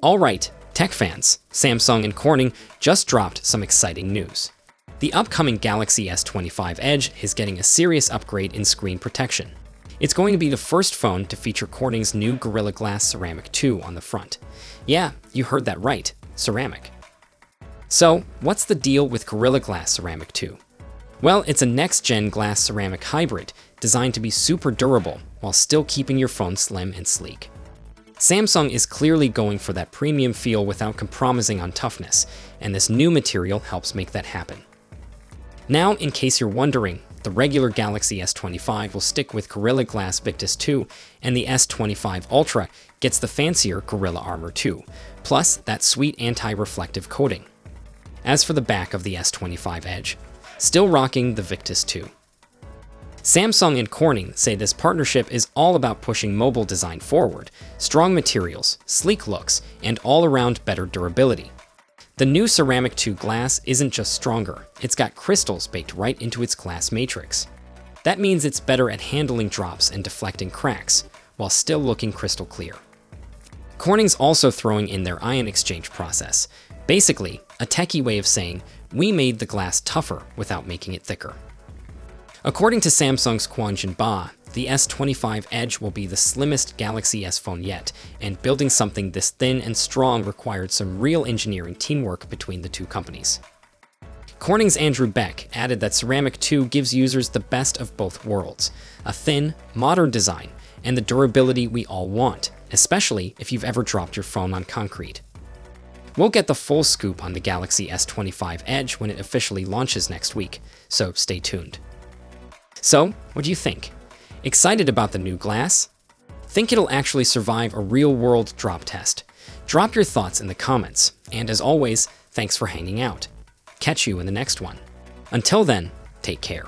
Alright, tech fans, Samsung and Corning just dropped some exciting news. The upcoming Galaxy S25 Edge is getting a serious upgrade in screen protection. It's going to be the first phone to feature Corning's new Gorilla Glass Ceramic 2 on the front. Yeah, you heard that right, ceramic. So, what's the deal with Gorilla Glass Ceramic 2? Well, it's a next-gen glass ceramic hybrid designed to be super durable while still keeping your phone slim and sleek. Samsung is clearly going for that premium feel without compromising on toughness, and this new material helps make that happen. Now, in case you're wondering, the regular Galaxy S25 will stick with Gorilla Glass Victus 2, and the S25 Ultra gets the fancier Gorilla Armor 2, plus that sweet anti-reflective coating. As for the back of the S25 Edge, still rocking the Victus 2. Samsung and Corning say this partnership is all about pushing mobile design forward, strong materials, sleek looks, and all-around better durability. The new Ceramic 2 glass isn't just stronger, it's got crystals baked right into its glass matrix. That means it's better at handling drops and deflecting cracks, while still looking crystal clear. Corning's also throwing in their ion exchange process, basically a techie way of saying, we made the glass tougher without making it thicker. According to Samsung's Kwanjin Ba, the S25 Edge will be the slimmest Galaxy S phone yet, and building something this thin and strong required some real engineering teamwork between the two companies. Corning's Andrew Beck added that Ceramic 2 gives users the best of both worlds, a thin, modern design, and the durability we all want, especially if you've ever dropped your phone on concrete. We'll get the full scoop on the Galaxy S25 Edge when it officially launches next week, so stay tuned. So, what do you think? Excited about the new glass? Think it'll actually survive a real-world drop test? Drop your thoughts in the comments, and as always, thanks for hanging out. Catch you in the next one. Until then, take care.